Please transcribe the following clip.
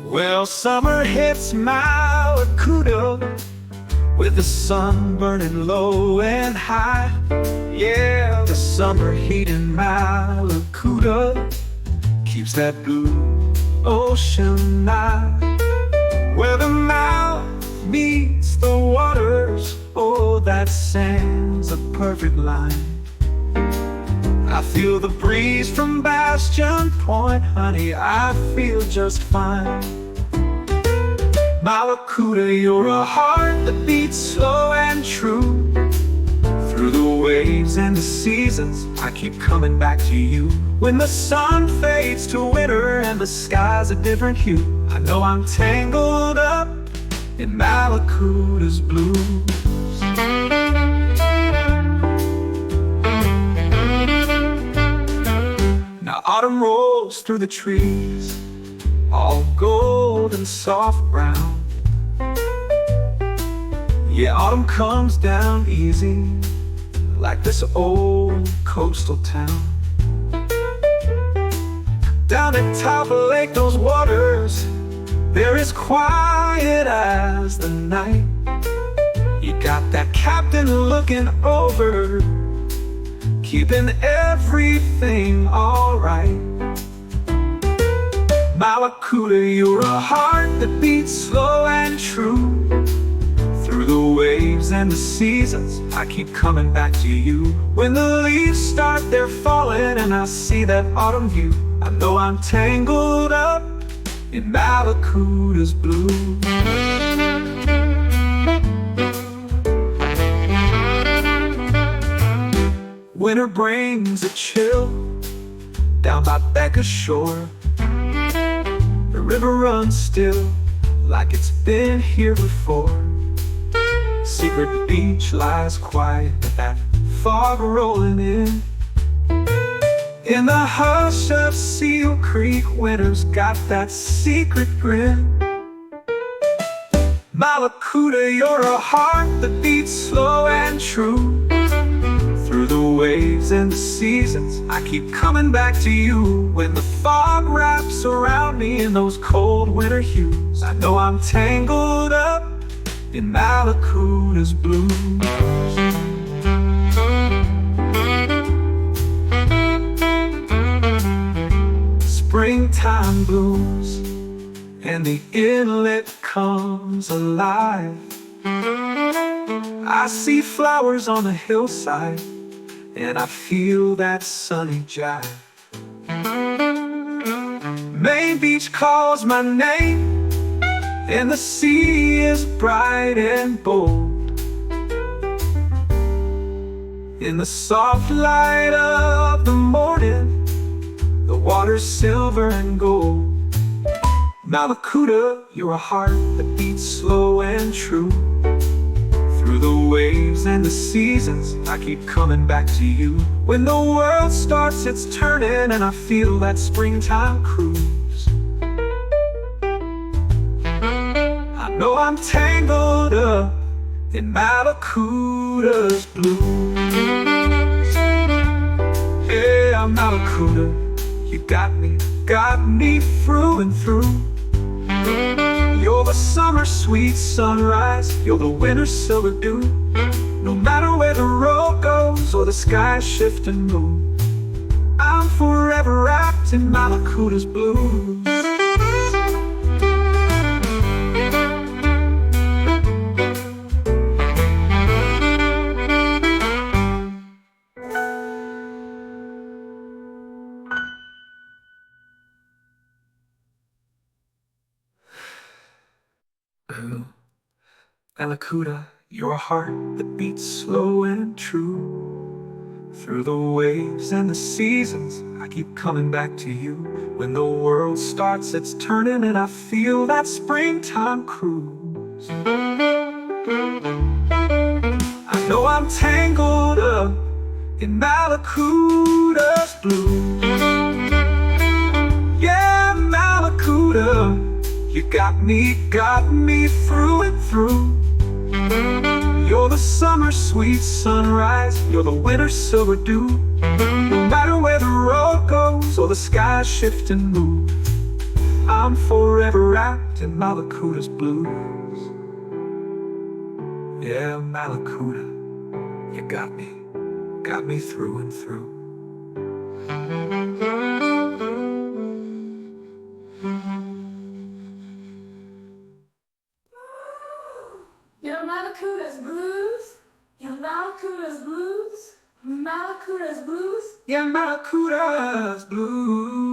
Well, summer hits Mallacoota with the sun burning low and high. Yeah, the summer heat in Mallacoota keeps that blue ocean nigh. Where the mouth meets the waters, oh, that sand's a perfect line. I feel the breeze from Bastion Point, honey, I feel just fine. Mallacoota, you're a heart that beats slow and true. Through the waves and the seasons, I keep coming back to you. When the sun fades to winter and the sky's a different hue, I know I'm tangled up in Mallacoota's blues. Now autumn rolls through the trees, all gold and soft brown. Yeah, autumn comes down easy, like this old coastal town. Down at top of Lake, those waters, they're as quiet as the night. You got that captain looking over, keeping everything alright. Mallacoota, you're a heart that beats slow and true. Through the waves and the seasons, I keep coming back to you. When the leaves start their falling and I see that autumn view, I know I'm tangled up in Mallacoota's blue. Winter brings a chill down by Becca's shore. The river runs still like it's been here before. Secret beach lies quiet with that fog rolling in. In the hush of Seal Creek, winter's got that secret grin. Mallacoota, you're a heart that beats slow and true. Through the waves and the seasons, I keep coming back to you. When the fog wraps around me in those cold winter hues, I know I'm tangled up in Mallacoota's blues. Springtime blooms and the inlet comes alive. I see flowers on the hillside and I feel that sunny jive. Main Beach calls my name and the sea is bright and bold. In the soft light of the morning, the water's silver and gold. Mallacoota, you're a heart that beats slow and true. Through the waves and the seasons, I keep coming back to you. When the world starts its turning and I feel that springtime cruise, I know I'm tangled up in Mallacoota's blues. Yeah, Mallacoota, you got me through and through. You're the summer sweet sunrise, you're the winter silver dew. No matter where the road goes or the sky's shifting moon, I'm forever wrapped in Mallacoota's blues. Mallacoota, you're a heart that beats slow and true. Through the waves and the seasons, I keep coming back to you. When the world starts its turning and I feel that springtime cruise, I know I'm tangled up in Mallacoota's blues. Yeah, Mallacoota, you got me through and through. You're You're the summer sweet sunrise, you're the winter silver dew. No matter where the road goes or the sky's shifting mood, I'm forever wrapped in Mallacoota's blues. Yeah, Mallacoota, you got me through and through. Your Mallacouta's blues, your Mallacouta's blues, Mallacouta's blues. Yeah, Mallacouta's blues.